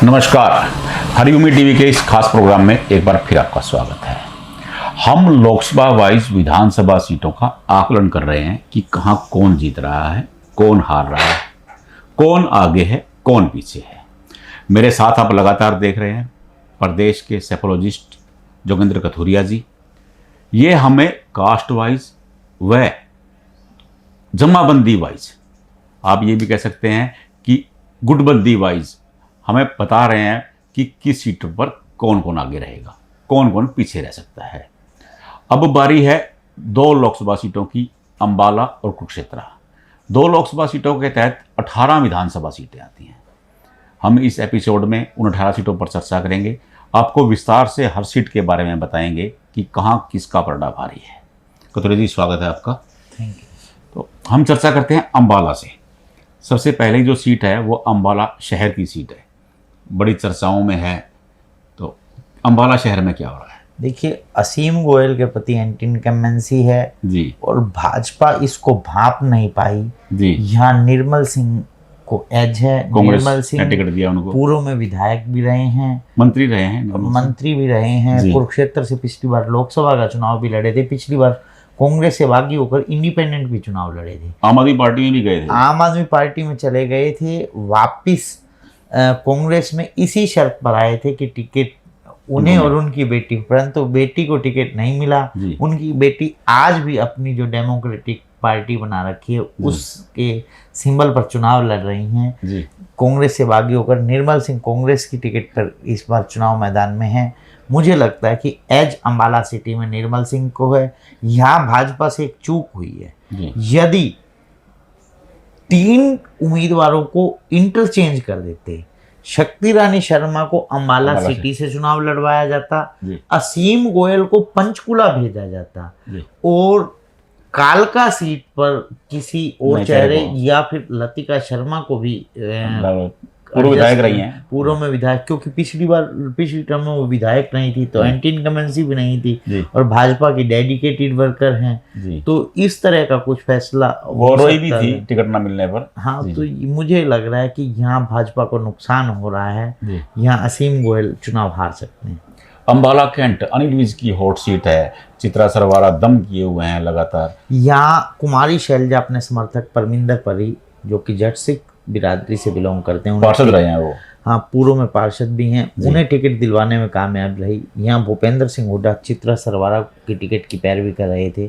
नमस्कार, हरिओमी टीवी के इस खास प्रोग्राम में एक बार फिर आपका स्वागत है। हम लोकसभा वाइज विधानसभा सीटों का आकलन कर रहे हैं कि कहां कौन जीत रहा है, कौन हार रहा है, कौन आगे है, कौन पीछे है। मेरे साथ आप लगातार देख रहे हैं प्रदेश के सेफोलॉजिस्ट जोगेंद्र कथुरिया जी। ये हमें कास्ट वाइज व जमाबंदी वाइज, आप ये भी कह सकते हैं कि गुटबंदी वाइज हमें बता रहे हैं कि किस सीट पर कौन कौन आगे रहेगा, कौन कौन पीछे रह सकता है। अब बारी है दो लोकसभा सीटों की, अंबाला और कुरुक्षेत्र। दो लोकसभा सीटों के तहत 18 विधानसभा सीटें आती हैं। हम इस एपिसोड में उन 18 सीटों पर चर्चा करेंगे, आपको विस्तार से हर सीट के बारे में बताएंगे कि कहाँ किसका पलड़ा भारी है। कथुरिया जी, स्वागत है आपका। Thank you. तो हम चर्चा करते हैं अंबाला से। सबसे पहले जो सीट है वो अंबाला शहर की सीट है, बड़ी चर्चाओं में है। तो अंबाला शहर में क्या हो रहा है? देखिए, असीम गोयल के प्रति एंटी इनकम्बेंसी है जी और भाजपा इसको भाप नहीं पाई जी। यहाँ निर्मल सिंह को एज है। निर्मल सिंह ने टिकट दिया उनको, पूर्व में विधायक भी रहे हैं, मंत्री रहे हैं, मंत्री भी रहे हैं। कुरुक्षेत्र से पिछली बार लोकसभा का चुनाव भी लड़े थे, पिछली बार कांग्रेस से बागी होकर इंडिपेंडेंट भी चुनाव लड़े थे, आम आदमी पार्टी में भी गए थे, आम आदमी पार्टी में चले गए थे, वापिस कांग्रेस में इसी शर्त पर आए थे कि टिकट उन्हें और उनकी बेटी, परंतु बेटी को टिकट नहीं मिला। उनकी बेटी आज भी अपनी जो डेमोक्रेटिक पार्टी बना रखी है उसके सिंबल पर चुनाव लड़ रही हैं। कांग्रेस से बागी होकर निर्मल सिंह कांग्रेस की टिकट पर इस बार चुनाव मैदान में है। मुझे लगता है कि एज अंबाला सिटी में निर्मल सिंह को है। यहाँ भाजपा से एक चूक हुई है, यदि 3 उम्मीदवारों को इंटरचेंज कर देते, शक्ति रानी शर्मा को अंबाला सिटी से चुनाव लड़वाया जाता, असीम गोयल को पंचकुला भेजा जाता और कालका सीट पर किसी और चेहरे या फिर लतिका शर्मा को भी पूर्व विधायक रही हैं, पूर्व में विधायक, क्योंकि पिछली टर्म में वो विधायक नहीं थी तो एंटी इनकम्बेंसी भी नहीं थी और भाजपा की डेडिकेटेड वर्कर हैं, तो इस तरह का कुछ फैसला वो रोई भी थी टिकट ना मिलने पर। हाँ, तो मुझे लग रहा है कि यहाँ भाजपा को नुकसान हो रहा है, यहाँ असीम गोयल चुनाव हार सकते हैं। अंबाला कैंट अनिल विज की हॉट सीट है, चित्रा सरवारा दम किए हुए हैं लगातार। यहाँ कुमारी शैलजा अपने समर्थक परमिंदर परी, जो कि जट सिख बिरादरी से बिलोंग करते हैं, पार्षद रहे हैं वो, हाँ पूर्व में पार्षद भी हैं, उन्हें टिकट दिलवाने में कामयाब रही। यहाँ भूपेंद्र सिंह हुड्डा चित्रा सरवारा की टिकट की पैरवी कर रहे थे।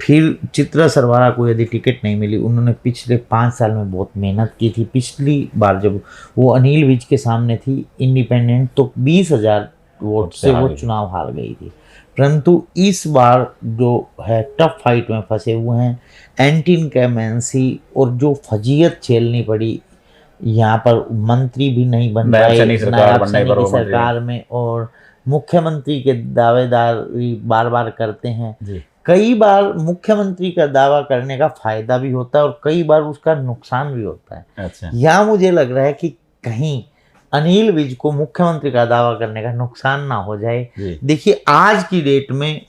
फिर चित्रा सरवारा को यदि टिकट नहीं मिली, उन्होंने पिछले 5 साल में बहुत मेहनत की थी। पिछली बार जब वो अनिल विज के सामने थी इंडिपेंडेंट, तो 20,000 वोट से वो चुनाव हार गई थी, परंतु इस बार जो है टफ फाइट में फंसे हुए हैं। एंटी इनकम्बेंसी और जो फजीयत झेलनी पड़ी, यहाँ पर मंत्री भी नहीं बन पाए नायब सैनी की सरकार में, और मुख्यमंत्री के दावेदार बार बार करते हैं। कई बार मुख्यमंत्री का दावा करने का फायदा भी होता है और कई बार उसका नुकसान भी होता है। यहाँ मुझे लग रहा है कि कहीं अनिल विज को मुख्यमंत्री का दावा करने का नुकसान ना हो जाए। देखिए, आज की डेट में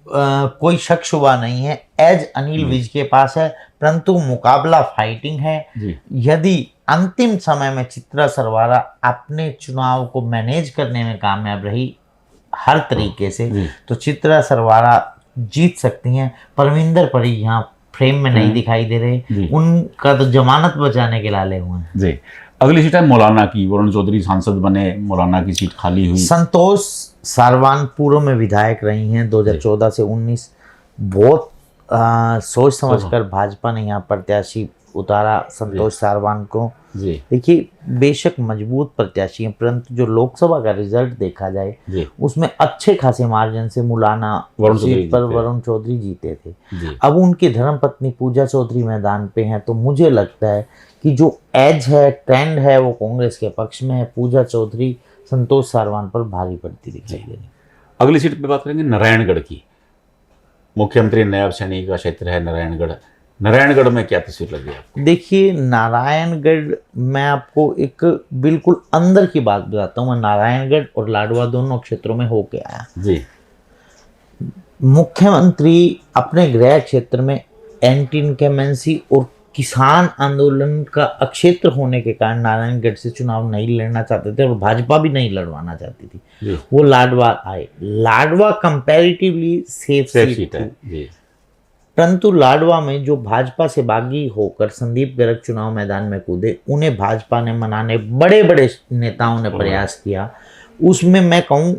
कोई शक शुबा नहीं है, एज अनिल विज के पास है, परंतु मुकाबला फाइटिंग है। यदि अंतिम समय में चित्रा सरवारा अपने चुनाव को मैनेज करने में कामयाब रही हर तरीके से, तो चित्रा सरवारा जीत सकती हैं। परमिंदर परी यहाँ फ्रेम में नहीं दिखाई दे रहे, उनका तो जमानत बचाने के लाले हुए हैं। जी, अगली सीट है मौलाना की। वरुण चौधरी सांसद बने, मौलाना की सीट खाली हुई। संतोष सारवान पूर्व में विधायक रही हैं 2014 से 19। बहुत सोच समझकर भाजपा ने यहाँ प्रत्याशी उतारा संतोष सारवान को। देखिए, बेशक मजबूत प्रत्याशी हैं, परंतु जो लोकसभा का रिजल्ट देखा जाए उसमें अच्छे खासे मार्जिन से मौलाना सीट पर वरुण चौधरी जीते थे। अब उनकी धर्मपत्नी पूजा चौधरी मैदान पे हैं, तो मुझे लगता है कि जो एज है, ट्रेंड है, वो कांग्रेस के पक्ष में है। पूजा चौधरी संतोष सारवान पर भारी पड़ती दिखाई दे रही। अगली सीट पे बात करेंगे नारायणगढ़ की। मुख्यमंत्री नायब सैनी का क्षेत्र है नारायणगढ़। नारायणगढ़ में क्या तस्वीर लगी आपको? देखिए, नारायणगढ़, मैं आपको एक बिल्कुल अंदर की बात बताता हूँ। मैं नारायणगढ़ और लाडवा दोनों क्षेत्रों में होके आया जी। मुख्यमंत्री अपने गृह क्षेत्र में एंटी इनकम्बेंसी और किसान आंदोलन का अक्षेत्र होने के कारण नारायणगढ़ से चुनाव नहीं लड़ना चाहते थे और भाजपा भी नहीं लड़वाना चाहती थी। वो लाडवा आए। लाडवा कंपैरेटिवली सेफ सीट है थी, परंतु लाडवा में जो भाजपा से बागी होकर संदीप गर्ग चुनाव मैदान में कूदे, उन्हें भाजपा ने मनाने बड़े बड़े नेताओं ने प्रयास किया। उसमें मैं कहूँ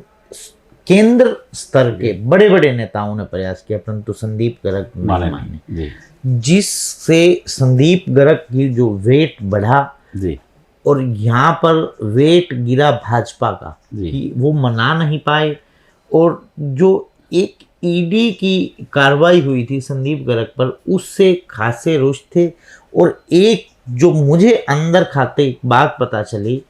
केंद्र स्तर के बड़े बड़े नेताओं ने प्रयास किया, परंतु संदीप गर्ग नहीं माने, जिससे संदीप गर्ग की जो वेट बढ़ा और यहाँ पर वेट गिरा भाजपा का कि वो मना नहीं पाए। और जो एक ईडी की कार्रवाई हुई थी संदीप गर्ग पर, उससे खासे रुष्ट थे। और एक जो मुझे अंदर खाते एक बात पता चली,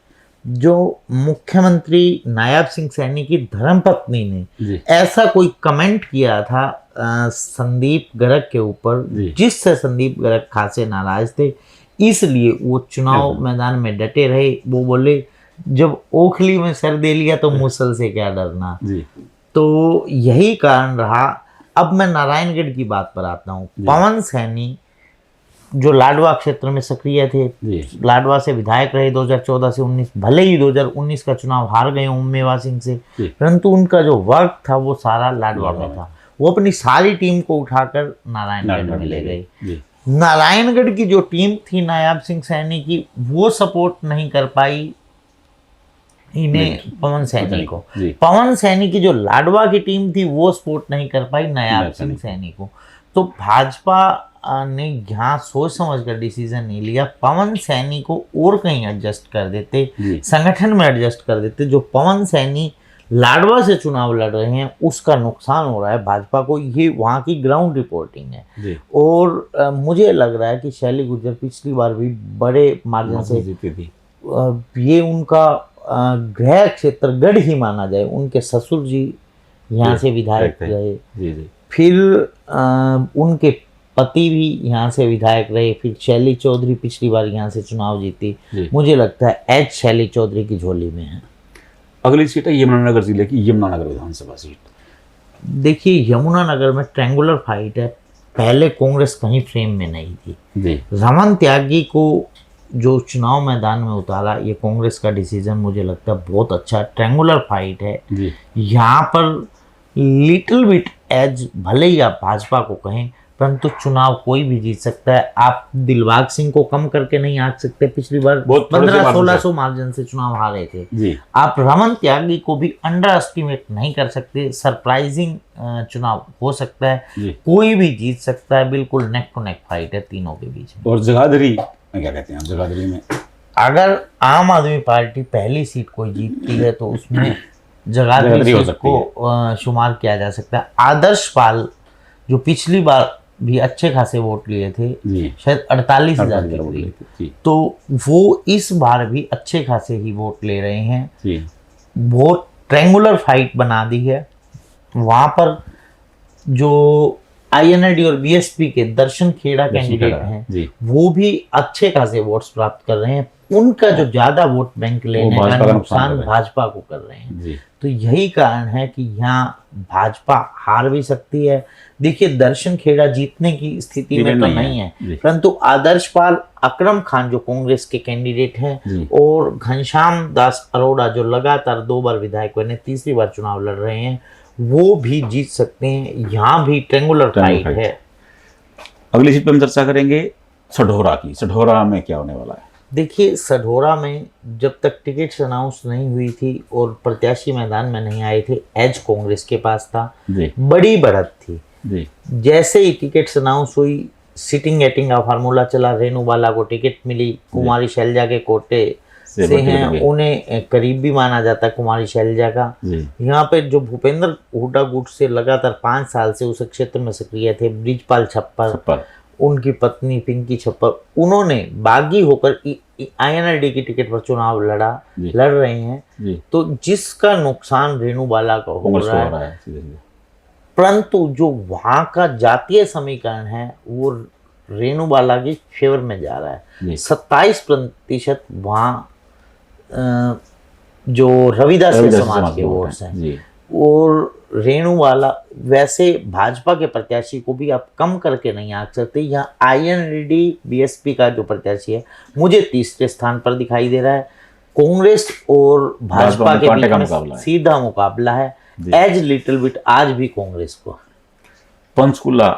जो मुख्यमंत्री नायब सिंह सैनी की धर्मपत्नी ने ऐसा कोई कमेंट किया था संदीप गर्ग के ऊपर, जिससे संदीप गर्ग खासे नाराज थे, इसलिए वो चुनाव मैदान में डटे रहे। वो बोले जब ओखली में सर दे लिया तो मुसल से क्या डरना। तो यही कारण रहा। अब मैं नारायणगढ़ की बात पर आता हूँ। पवन सैनी जो लाडवा क्षेत्र में सक्रिय थे, लाडवा से विधायक रहे 2014 से 19, भले ही 2019 का चुनाव हार गए उम्मेवा सिंह से, परंतु उनका जो वर्क था वो सारा लाडवा में था। वो अपनी सारी टीम को उठाकर नारायणगढ़ में ले गए। नारायणगढ़ की जो टीम थी नायब सिंह सैनी की, वो सपोर्ट नहीं कर पाई इन्हें पवन सैनी को। पवन सैनी की जो लाडवा की टीम थी वो सपोर्ट नहीं कर पाई नायब सिंह सैनी को। तो भाजपा ने यहाँ सोच समझ कर डिसीजन नहीं लिया। पवन सैनी को और कहीं एडजस्ट कर देते, संगठन में एडजस्ट कर देते। जो पवन सैनी लाडवा से चुनाव लड़ रहे हैं उसका नुकसान हो रहा है भाजपा को, ये वहाँ की ग्राउंड रिपोर्टिंग है। और मुझे लग रहा है कि शैली गुर्जर पिछली बार भी बड़े मार्जिन से जीती थी। ये उनका गृह क्षेत्र गढ़ ही माना जाए। उनके ससुर जी यहाँ से विधायक रहे, फिर उनके पति भी यहाँ से विधायक रहे, फिर शैली चौधरी पिछली बार यहाँ से चुनाव जीती। मुझे लगता है एच शैली चौधरी की झोली में है। अगली सीट है यमुनानगर जिले की यमुनानगर विधानसभा सीट। देखिए यमुनानगर में ट्रायंगुलर फाइट है। पहले कांग्रेस कहीं फ्रेम में नहीं थी। रमन त्यागी को जो चुनाव मैदान में उतारा, ये कांग्रेस का डिसीजन मुझे लगता है बहुत अच्छा। ट्रायंगुलर फाइट है यहाँ पर। लिटिल बिट एज भले ही आप भाजपा को कहें, परंतु चुनाव कोई भी जीत सकता है। आप दिलबाग सिंह को कम करके नहीं आंक सकते। पिछली बार 1500-1600 मार्जिन से चुनाव हारे थे। आप रमन त्यागी को भी अंडर एस्टिमेट नहीं कर सकते। सरप्राइजिंग चुनाव हो सकता है, कोई भी जीत सकता है। बिल्कुल नेक टू नेक फाइट है तीनों के बीच में। और जगाधरी में क्या कहते हैं आप? जगाधरी में अगर आम आदमी पार्टी पहली सीट कोई जीतती है तो उसमें जगाधरी सीट को शुमार किया जा सकता है। आदर्श पाल जो पिछली बार भी अच्छे खासे वोट लिए थे, शायद 48,000 के करीब, तो वो इस बार भी अच्छे खासे ही वोट ले रहे हैं। वोट ट्रायंगुलर फाइट बना दी है। वहाँ पर जो INLD और BSP के दर्शन खेड़ा कैंडिडेट हैं, वो भी अच्छे खासे वोट्स प्राप्त कर रहे हैं। उनका जो ज्यादा वोट बैंक लेने का नुकसान भाजपा को कर रहे हैं। तो यही कारण है कि यहाँ भाजपा हार भी सकती है। देखिए दर्शन खेड़ा जीतने की स्थिति में तो नहीं है, परंतु आदर्श पाल, अकरम खान जो कांग्रेस के कैंडिडेट हैं, और घनश्याम दास अरोड़ा जो लगातार 2 बार विधायक बने, तीसरी बार चुनाव लड़ रहे हैं, वो भी जीत सकते हैं। यहाँ भी ट्रायंगुलर फाइट है। अगली सीट पर हम चर्चा करेंगे सढौरा की। सढौरा में क्या होने वाला है? देखिए सढौरा में जब तक टिकट अनाउंस नहीं हुई थी और प्रत्याशी मैदान में नहीं आए थे, एज कांग्रेस के पास था, बड़ी बढ़त थी। जैसे ही टिकट अनाउंस हुई, सिटिंग एटिंग का फार्मूला चला, रेणुबाला को टिकट मिली, कुमारी शैलजा के कोटे से हैं, उन्हें करीब भी माना जाता है कुमारी शैलजा का। यहाँ पे जो भूपेंद्र हुड्डा गुट से लगातार 5 साल से उस क्षेत्र में सक्रिय थे, ब्रिजपाल छप्पर, उनकी पत्नी पिंकी छप्पर, उन्होंने बागी होकर INLD की टिकट पर चुनाव लड़ रहे हैं। तो जिसका नुकसान रेणुबाला का हो रहा है, परंतु जो वहाँ का जातीय समीकरण है वो रेणुबाला के फेवर में जा रहा है। 27% वहाँ जो रविदास समाज के वोट्स हैं, और रेणुवाला, वैसे भाजपा के प्रत्याशी को भी आप कम करके नहीं आंक सकते। यहाँ IND BSP का जो प्रत्याशी है मुझे तीसरे स्थान पर दिखाई दे रहा है। कांग्रेस और भाजपा के बीच में सीधा मुकाबला है, एज लिटिल बिट आज भी कांग्रेस को। पंचकुला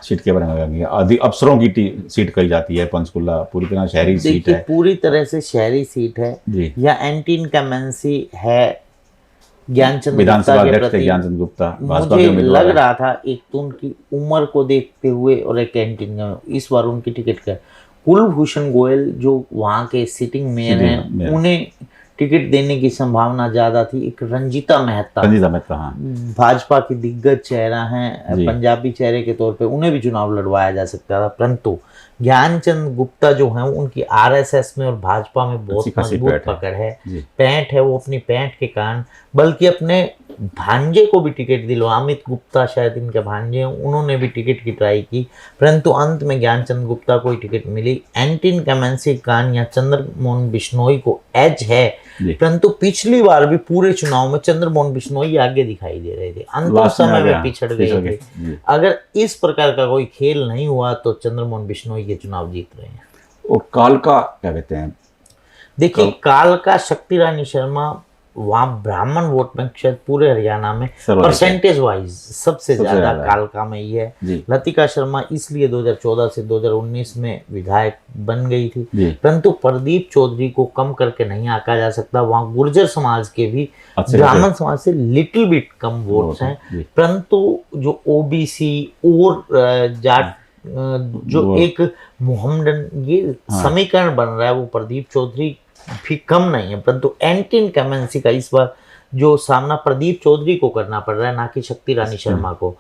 सीट के बारे में कहेंगे, अधिक अफसरों की सीट कही जाती है। पंचकुला पूरी तरह शहरी सीट है, पूरी तरह से शहरी सीट है जी। या एंटी इनकमेंसी है ज्ञानचंद विधानसभा अध्यक्ष थे ज्ञानचंद गुप्ता, भाजपा के मुझे उम्मीदवार लग रहा था एक तो उनकी उम्र को देखते हुए और एक कैंटीन इस बार उनकी टिकट का कुलभूषण गोयल जो वहाँ के सिटिंग मेयर हैं उन्हें टिकट देने की संभावना ज्यादा थी। एक रंजीता मेहता हाँ। भाजपा की दिग्गज चेहरा हैं, पंजाबी चेहरे के तौर पे उन्हें भी चुनाव लड़वाया जा सकता था, परंतु ज्ञानचंद गुप्ता जो हैं उनकी RSS में और भाजपा में बहुत मजबूत पकड़ है, पैंठ है। वो अपनी पैंठ के कारण बल्कि अपने भांजे को भी टिकट दिलवा, अमित गुप्ता शायद इनके भांजे हैं, उन्होंने भी टिकट की ट्राई की, परंतु अंत में ज्ञानचंद गुप्ता को ही टिकट मिली। एंटी इनकमेंसी कान या चंद्रमोहन बिश्नोई को एज है, परंतु पिछली बार भी पूरे चुनाव में चंद्रमोहन बिश्नोई आगे दिखाई दे रहे थे, अंतिम समय में पिछड़ गए थे। अगर इस प्रकार का कोई खेल नहीं हुआ तो चंद्रमोहन बिश्नोई ये चुनाव जीत रहे हैं। और काल का क्या कहते हैं? देखिए काल का शक्ति रानी शर्मा वहाँ ब्राह्मण वोट में शायद पूरे हरियाणा में परसेंटेज वाइज सबसे ज्यादा कालका में ही है। लतिका शर्मा इसलिए 2014 से 2019 में विधायक बन गई थी, परंतु प्रदीप चौधरी को कम करके नहीं आंका जा सकता। वहाँ गुर्जर समाज के भी ब्राह्मण समाज से लिटिल बिट कम वोट्स हैं, परंतु जो OBC और जाट जो एक मोहम्मदन ये समीकरण बन रहा है वो प्रदीप चौधरी भी कम नहीं है, परंतु एंटी इनकमेंसी का इस बार जो सामना प्रदीप चौधरी को करना पड़ रहा है, ना कि शक्ति रानी शर्मा को।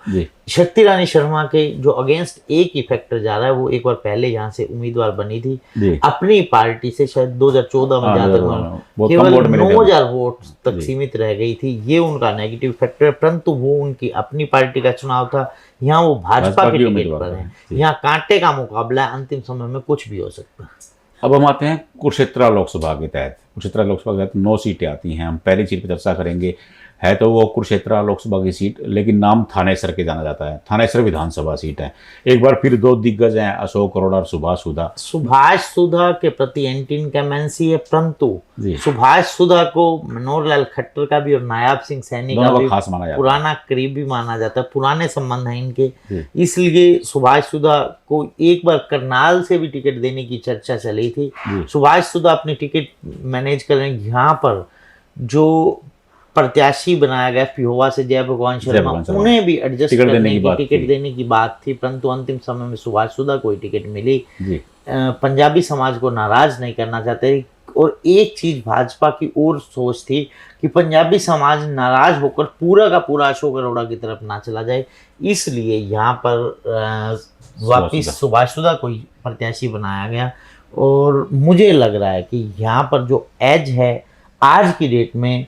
शक्ति रानी शर्मा के जो अगेंस्ट एक ही फैक्टर जा रहा है, वो एक बार पहले यहाँ से उम्मीदवार बनी थी अपनी पार्टी से, शायद 2014 में जहाँ तक केवल 9,000 वोट तक सीमित रह गई थी, ये उनका नेगेटिव फैक्टर है, परंतु वो उनकी अपनी पार्टी का चुनाव था, यहाँ वो भाजपा के टिकट पर है, यहाँ कांटे का मुकाबला है, अंतिम समय में कुछ भी हो सकता है। अब हम आते हैं कुरुक्षेत्र लोकसभा के तहत। कुरुक्षेत्र लोकसभा के तहत 9 सीटें आती हैं। हम पहली सीट पर चर्चा करेंगे, है तो वो कुरुक्षेत्र लोकसभा की सीट, लेकिन नाम थानेसर के जाना जाता है। थानेसर विधानसभा सीट है। एक बार फिर 2 दिग्गज हैं, अशोक अरोड़ा और सुभाष सुधा। सुभाष सुधा के प्रति एंटी इनकमेंसी है, परंतु सुभाष सुधा को मनोहर लाल खट्टर का भी और नायाब सिंह सैनी का भी खास माना जाता है, पुराना करीबी माना जाता है, पुराने संबंध हैं इनके, इसलिए सुभाष सुधा को एक बार करनाल से भी टिकट देने की चर्चा चली थी। सुभाष सुधा अपनी टिकट मैनेज कर रहे हैं। यहाँ पर जो प्रत्याशी बनाया गया पिहोवा से जय भगवान शर्मा, उन्हें भी एडजस्ट करने की टिकट देने की बात थी, परंतु अंतिम समय में सुभाष सुधा को टिकट मिली। पंजाबी समाज को नाराज नहीं करना चाहते, और एक चीज भाजपा की और सोच थी कि पंजाबी समाज नाराज होकर पूरा का पूरा अशोक अरोड़ा की तरफ ना चला जाए, इसलिए यहाँ पर वापिस सुभाष सुधा को प्रत्याशी बनाया गया। और मुझे लग रहा है कि यहाँ पर जो एज है आज की डेट में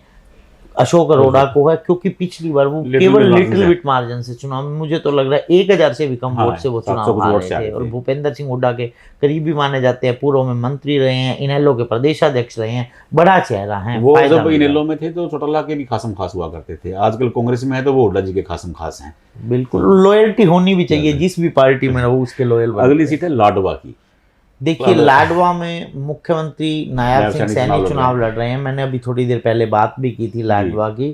अशोक अरोड़ा को है, क्योंकि पिछली बार वो केवल लिटिल बिट मार्जिन से चुनाव में, मुझे तो लग रहा है 1,000 से भी कम वोट से वो चुनाव हार रहे थे। और भूपेंद्र सिंह हुड्डा के करीबी माने जाते हैं, पूर्व में मंत्री रहे हैं, इनेलो के प्रदेशाध्यक्ष रहे हैं, बड़ा चेहरा है। वो जब इनेलो में थे तो चौटाला के भी खासम खास हुआ करते थे, आजकल कांग्रेस में है तो वो हुड्डा जी के खासम खास हैं। बिल्कुल लॉयल्टी होनी भी चाहिए, जिस भी पार्टी में रहो उसके लॉयल। अगली सीट है लाडवा की। देखिए लाडवा में मुख्यमंत्री नायब सिंह सैनी चुनाव लड़ रहे हैं। मैंने अभी थोड़ी देर पहले बात भी की थी लाडवा की।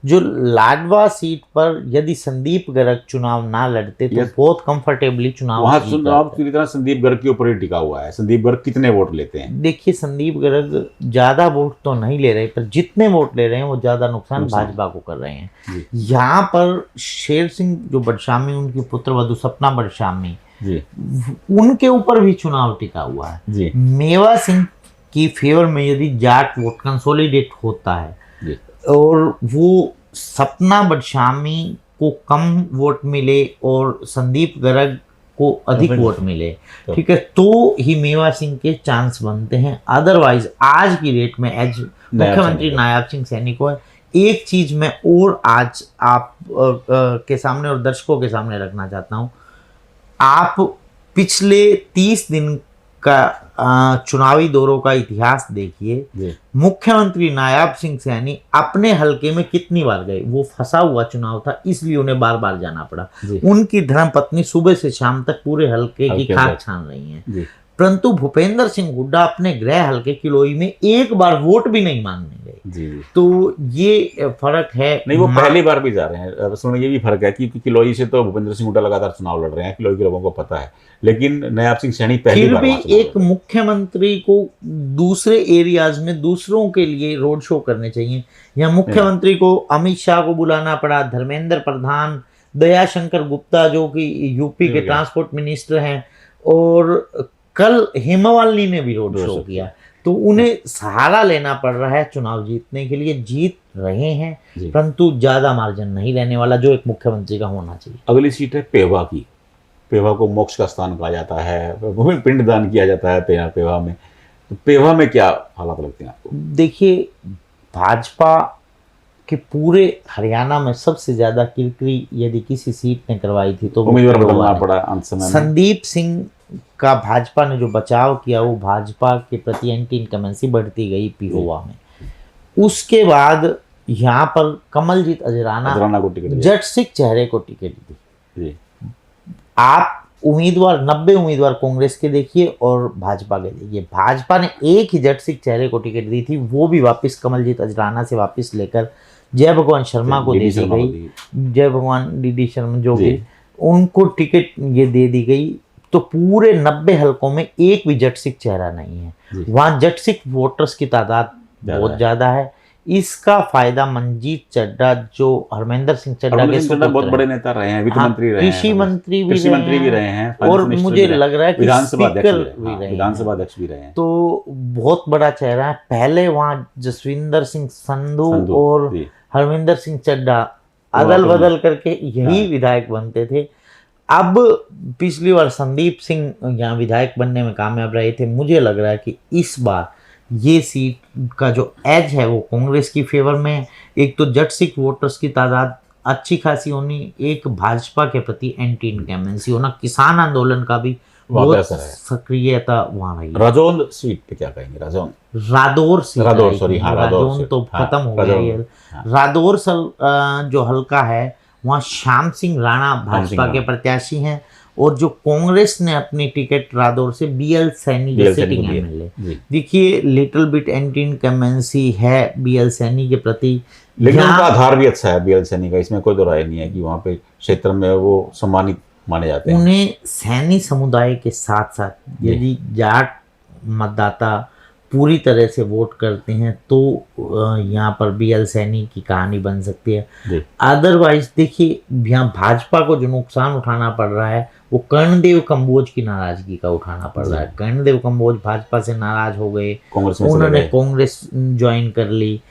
जो लाडवा सीट पर यदि संदीप गर्ग चुनाव ना लड़ते तो बहुत कंफर्टेबली चुनाव वहां चुनाव पूरी तरह संदीप गर्ग के ऊपर ही टिका हुआ है। संदीप गर्ग कितने वोट लेते हैं? देखिए संदीप गर्ग ज्यादा वोट तो नहीं ले रहे, पर जितने वोट ले रहे हैं वो ज्यादा नुकसान भाजपा को कर रहे हैं। यहाँ पर शेर सिंह जो बडशामी, उनकी पुत्र वधु सपना बडशामी, उनके ऊपर भी चुनाव टिका हुआ है। मेवा सिंह की फेवर में यदि जाट वोट कंसोलिडेट होता है और वो सपना बडशामी को कम वोट मिले और संदीप गर्ग को अधिक वोट मिले, ठीक है, तो ही मेवा सिंह के चांस बनते हैं। अदरवाइज आज की डेट में एज मुख्यमंत्री नायब सिंह सैनी को है। एक चीज मैं और आज आप के सामने और दर्शकों के सामने रखना चाहता हूँ। आप पिछले 30 दिन का चुनावी दौरों का इतिहास देखिए, जी मुख्यमंत्री नायाब सिंह सैनी अपने हलके में कितनी बार गए। वो फंसा हुआ चुनाव था, इसलिए उन्हें बार बार जाना पड़ा। जी उनकी धर्मपत्नी सुबह से शाम तक पूरे हलके की हल्के खाक अंदर। छान रही हैं। जी परंतु भूपेंद्र सिंह हुड्डा अपने गृह हलके किलोई में एक बार वोट भी नहीं मांगने गए। जी जी। तो ये फर्क है। नहीं, वो पहली बार भी जा रहे हैं। असल में ये भी फर्क है कि किलोई से तो भूपेंद्र सिंह हुड्डा लगातार चुनाव लड़ रहे हैं, किलोई के लोगों को पता है, लेकिन नायाब सिंह सैनी पहली फिर बार भी वहाँ चुनाव एक लड़ रहे हैं। मुख्यमंत्री को दूसरे एरियाज में दूसरों के लिए रोड शो करने चाहिए। या मुख्यमंत्री को अमित शाह को बुलाना पड़ा, धर्मेंद्र प्रधान, दयाशंकर गुप्ता जो कि यूपी के ट्रांसपोर्ट मिनिस्टर हैं, और कल हेमामालिनी ने भी रोड शो किया। तो उन्हें सहारा लेना पड़ रहा है चुनाव जीतने के लिए। जीत रहे हैं, परंतु ज्यादा मार्जिन नहीं रहने वाला जो एक मुख्यमंत्री का होना चाहिए। अगली सीट है पेवा की। पेवा को मोक्ष का स्थान कहा जाता है, पिंडदान किया जाता है पेवा में। तो पेवा में क्या हालात लगते हैं आपको? देखिए, भाजपा के पूरे हरियाणा में सबसे ज्यादा किरकिरी यदि किसी सीट ने करवाई थी तो उम्मीदवार बदलना पड़ा अंत समय में। संदीप सिंह का भाजपा ने जो बचाव किया, वो भाजपा के प्रति एंटी इनकमेंसी बढ़ती गई पिहोवा में। उसके बाद यहाँ पर कमलजीत अजराना को टिकट जट सिंह चेहरे को टिकट दी। जी। आप उम्मीदवार 90 उम्मीदवार कांग्रेस के देखिए और भाजपा के देखिए। भाजपा ने एक ही जट सिंह चेहरे को टिकट दी थी, वो भी वापस कमलजीत अजराना से वापस लेकर जय भगवान शर्मा को दे दी गई। जय भगवान डीडी शर्मा जो भी, उनको टिकट ये दे दी गई। तो पूरे 90 हलकों में एक भी जट सिख चेहरा नहीं है। वहां जट सिख वोटर्स की तादाद बहुत ज्यादा है। इसका फायदा मनजीत चड्डा जो हरमेंद्र सिंह चड्डा के बहुत बड़े नेता रहे हैं, वित्त मंत्री रहे हैं, कृषि मंत्री भी रहे हैं, और मुझे लग रहा है कि विधानसभा अध्यक्ष भी रहे हैं। तो बहुत बड़ा चेहरा है। पहले वहां जसविंदर सिंह संधू और हरमिंदर सिंह चड्डा अदल बदल करके यही विधायक बनते थे। अब पिछली बार संदीप सिंह यहाँ विधायक बनने में कामयाब रहे थे। मुझे लग रहा है कि इस बार ये सीट का जो एज है वो कांग्रेस की फेवर में है। एक तो जट सिख वोटर्स की तादाद अच्छी खासी होनी, एक भाजपा के प्रति एंटी इनकमेंसी होना, किसान आंदोलन का भी बहुत सक्रियता वहाँ रही। राजौंद सीट पे क्या कहेंगे? रादौर सीट, रादौर तो खत्म हो गया ये। रादौर जो हल्का है वहाँ श्याम सिंह राणा भाजपा के प्रत्याशी हैं, और जो कांग्रेस ने अपनी टिकट रादौर से बीएल सैनी के सिटिंग एमएलए। देखिए, लिटिल बिट एंटी इनकमेंसी है बीएल सैनी के प्रति, लेकिन उनका आधार भी अच्छा है बीएल सैनी का, इसमें कोई दो राय नहीं है कि वहाँ पे क्षेत्र में वो सम्मानित माने जाते हैं। उन्हें सैनी समुदाय के साथ साथ यदि जाट मतदाता पूरी तरह से वोट करते हैं तो यहाँ पर बीएल सैनी की कहानी बन सकती है। अदरवाइज देखिए, यहाँ भाजपा को जो नुकसान उठाना पड़ रहा है वो कर्णदेव कंबोज की नाराजगी का उठाना पड़ रहा है। कर्णदेव कंबोज भाजपा से नाराज हो गए, उन्होंने कांग्रेस ज्वाइन कर ली।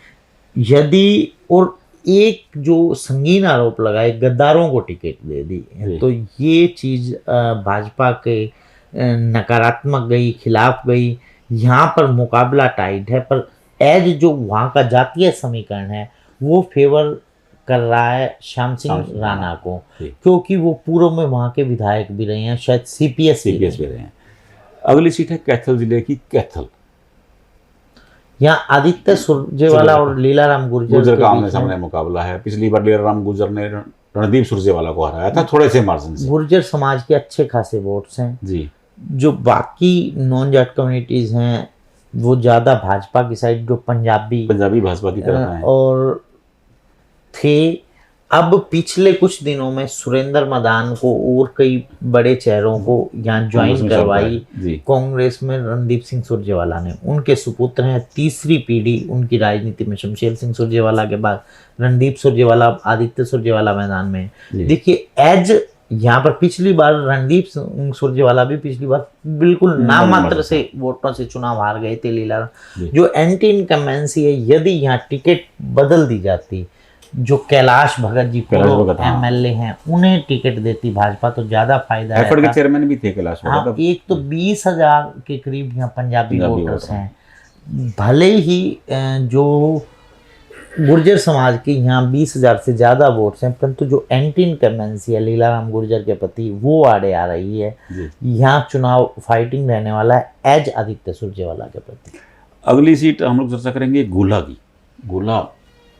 यदि और एक जो संगीन आरोप लगाए, गद्दारों को टिकट दे दी, तो ये चीज भाजपा के नकारात्मक गई, खिलाफ गई। यहाँ पर मुकाबला टाइट है, पर एज जो वहाँ का जातीय समीकरण है वो फेवर कर रहा है श्याम सिंह राणा को, क्योंकि वो पूर्व में वहाँ के विधायक भी रहे हैं, शायद सीपीएस भी रहे हैं। अगली सीट है कैथल जिले की कैथल। यहाँ आदित्य सुरजेवाला और लीलाराम गुर्जर का आमने सामने मुकाबला है। पिछली बार लीलाराम गुर्जर ने रणदीप सुरजेवाला को हराया था थोड़े से मार्जिन से। गुर्जर समाज के अच्छे खासे वोट्स हैं जी। जो बाकी नॉन जाट कम्युनिटीज हैं वो ज्यादा भाजपा की साइड, जो पंजाबी भाजपा की तरफ हैं और थे। अब पिछले कुछ दिनों में सुरेंद्र मदान को और कई बड़े चेहरों को यहाँ ज्वाइन करवाई कांग्रेस में रणदीप सिंह सुरजेवाला ने। उनके सुपुत्र हैं, तीसरी पीढ़ी उनकी राजनीति में। शमशेर सिंह सुरजेवाला के बाद रणदीप सुरजेवाला, आदित्य सुरजेवाला मैदान में। देखिए, एज यहाँ पर पिछली बार रणदीप सुरजेवाला भी पिछली बार बिल्कुल नाम मात्र से वोटों से चुनाव हार गए थे। लीलाराम जो एंटी इनकमेंसी है, यदि यहाँ टिकट बदल दी जाती, जो कैलाश भगत जी एमएलए हैं उन्हें टिकट देती भाजपा, तो ज्यादा फायदा है। के चेयरमैन भी थे कैलाश भगत। एक तो 20,000 के करीब यहाँ पंजाबी वोटर्स हैं। भले ही जो गुर्जर समाज के यहाँ 20,000 से ज़्यादा वोट्स हैं, परंतु जो एंटी इनकम्बेंसी है लीलाराम गुर्जर के प्रति वो आड़े आ रही है। यहाँ चुनाव फाइटिंग रहने वाला है एज आदित्य सुरजेवाला के प्रति। अगली सीट हम लोग चर्चा करेंगे गुला की।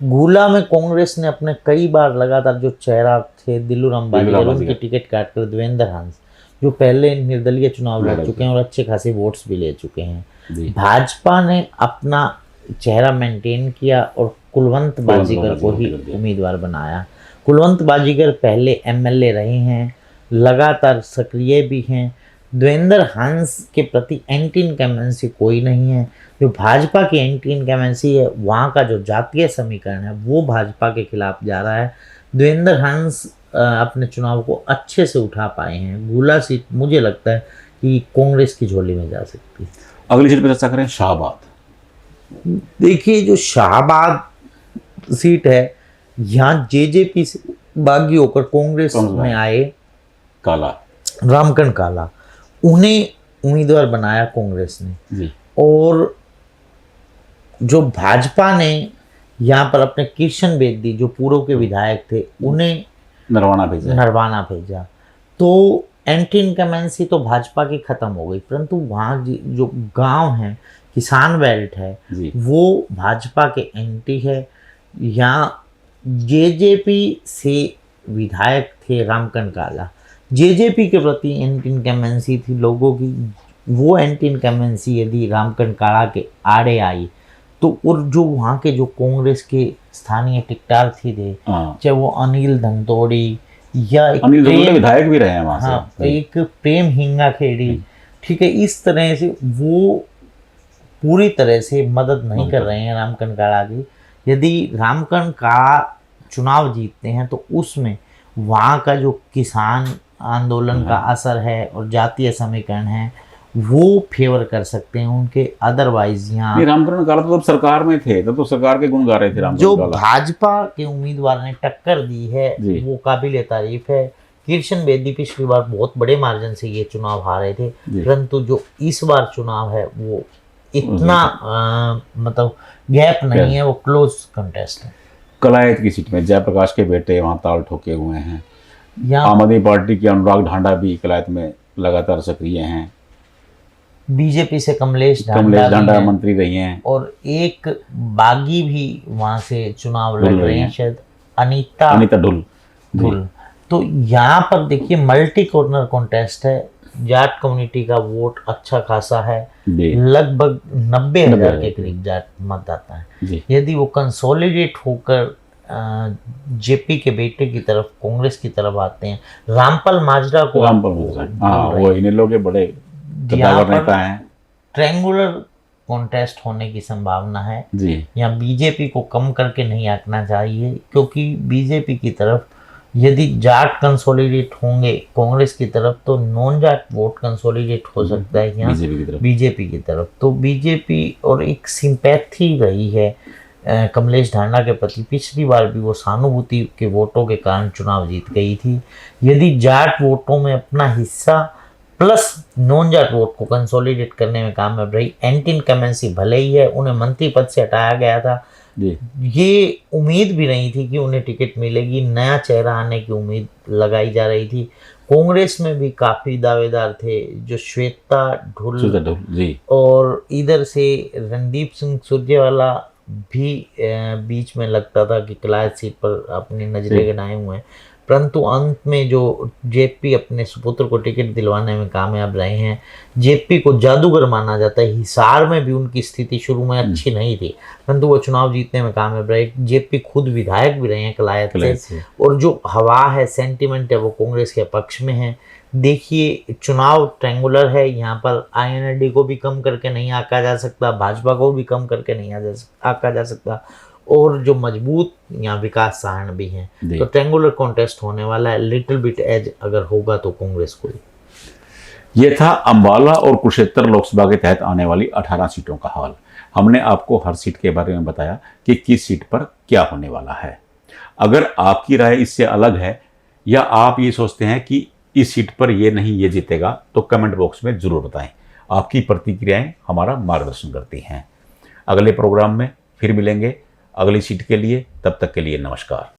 गुला में कांग्रेस ने अपने कई बार लगातार जो चेहरा थे दिलूराम बाजीगर, उनकी टिकट काटकर देवेंद्र हंस, जो पहले निर्दलीय चुनाव लड़ चुके हैं और अच्छे खासे वोट्स भी ले चुके हैं। भाजपा ने अपना चेहरा मेंटेन किया और कुलवंत बाजीगर को ही उम्मीदवार बनाया। कुलवंत बाजीगर पहले एमएलए रहे हैं, लगातार सक्रिय भी हैं। देवेंद्र हंस के प्रति एंटी इनकम्बेंसी कोई नहीं है। जो भाजपा की एंटी इनकम्बेंसी है, वहाँ का जो जातीय समीकरण है वो भाजपा के खिलाफ जा रहा है। देवेंद्र हंस अपने चुनाव को अच्छे से उठा पाए हैं। गुला सीट मुझे लगता है कि कांग्रेस की झोली में जा सकती है। अगली सीट पर चर्चा करें शाहबाद। देखिए, जो शाहबाद सीट है, यहाँ जेजेपी से बागी होकर कांग्रेस में आए काला रामकरण काला, उन्हें उम्मीदवार बनाया कांग्रेस ने जी। और जो भाजपा ने यहाँ पर अपने किशन बेदी जो पूर्व के विधायक थे उन्हें नरवाना भेजा। तो एंटी इनकम्बेंसी तो भाजपा की खत्म हो गई, परंतु वहाँ जो गांव है, किसान बेल्ट है, वो भाजपा के एंटी है। यहाँ जेजेपी से विधायक थे रामकरण काला, जेजेपी के प्रति एंटी इनकम्बेंसी थी लोगों की। वो एंटी इनकम्बेंसी यदि रामकरण काला के आड़े आई तो, और जो वहाँ के जो कांग्रेस के स्थानीय टिकटार्थी थे, चाहे वो अनिल धंतोड़ी या विधायक भी रहे हैं वहाँ से। हाँ, एक प्रेम हिंगा खेड़ी, ठीक है, इस तरह से वो पूरी तरह से मदद नहीं कर रहे हैं रामकरण काला की। यदि रामकरण काला चुनाव जीतते हैं तो उसमें वहाँ का जो किसान आंदोलन का असर है और जातीय समीकरण है वो फेवर कर सकते हैं उनके। अदरवाइज यहाँ रामकरण काला तो सरकार में थे, तो सरकार के गुण गा रहे थे रामकरण जो काला। भाजपा के उम्मीदवार ने टक्कर दी है वो काबिल तारीफ है। किशन बेदी पिछली बार बहुत बड़े मार्जिन से ये चुनाव हारे थे, परंतु जो इस बार चुनाव है वो इतना मतलब गैप नहीं है, वो क्लोज कंटेस्ट है। कलायत की सीट में जयप्रकाश के बेटे वहाँ ताल ठोके हुए हैं। आम आदमी पार्टी के अनुराग ढांडा भी कलायत में लगातार सक्रिय हैं। बीजेपी से कमलेश ढांडा मंत्री रही हैं और एक बागी भी वहां से चुनाव लड़ रहे हैं, शायद अनीता ढुल। तो यहाँ पर देखिए मल्टी कॉर्नर कॉन्टेस्ट है। जाट कम्युनिटी का वोट अच्छा खासा है, लगभग 90,000 के करीब जाट मतदाता है। यदि वो कंसोलिडेट होकर जेपी के बेटे की तरफ, कांग्रेस की तरफ आते हैं, रामपाल माजरा को वो इन लोग के बड़े नेता हैं, ट्रायंगुलर कॉन्टेस्ट होने की संभावना है जी। यहाँ बीजेपी को कम करके नहीं आंकना चाहिए, क्योंकि बीजेपी की तरफ यदि जाट कंसोलिडेट होंगे कांग्रेस की तरफ तो नॉन जाट वोट कंसोलिडेट हो सकता है यहाँ बीजेपी की तरफ। तो बीजेपी और एक सिंपैथी रही है कमलेश ढांडा के प्रति। पिछली बार भी वो सहानुभूति के वोटों के कारण चुनाव जीत गई थी। यदि जाट वोटों में अपना हिस्सा प्लस नॉन जाट वोट को कंसोलिडेट करने में कामयाब रही, एंटी इनकम्बेंसी भले ही है, उन्हें मंत्री पद से हटाया गया था, ये उम्मीद भी नहीं थी कि उन्हें टिकट मिलेगी, नया चेहरा आने की उम्मीद लगाई जा रही थी। कांग्रेस में भी काफी दावेदार थे, जो श्वेता ढुल और इधर से रणदीप सिंह सुरजेवाला भी बीच में लगता था कि कलायत सीट पर अपनी नजरें गड़ाए हुए हैं, परंतु अंत में जो जेपी अपने सुपुत्र को टिकट दिलवाने में कामयाब रहे हैं। जेपी को जादूगर माना जाता है। हिसार में भी उनकी स्थिति शुरू में अच्छी नहीं थी, परंतु वो चुनाव जीतने में कामयाब रहे। जेपी खुद विधायक भी रहे हैं कलायत से, और जो हवा है, सेंटिमेंट है, वो कांग्रेस के पक्ष में है। देखिए चुनाव ट्रायंगुलर है, यहाँ पर आईएनएलडी को भी कम करके नहीं आंका जा सकता, भाजपा को भी कम करके नहीं आंका जा सकता, और जो मजबूत यहाँ विकास सहारण भी हैं। तो ट्रायंगुलर कॉन्टेस्ट होने वाला है। लिटिल बिट एज अगर होगा तो कांग्रेस को। ये था अंबाला और कुरुक्षेत्र लोकसभा के तहत आने वाली 18 सीटों का हाल। हमने आपको हर सीट के बारे में बताया कि किस सीट पर क्या होने वाला है। अगर आपकी राय इससे अलग है या आप ये सोचते हैं कि इस सीट पर ये नहीं, ये जीतेगा, तो कमेंट बॉक्स में जरूर बताएं। आपकी प्रतिक्रियाएं हमारा मार्गदर्शन करती हैं। अगले प्रोग्राम में फिर मिलेंगे। अगली सीट के लिए। तब तक के लिए नमस्कार।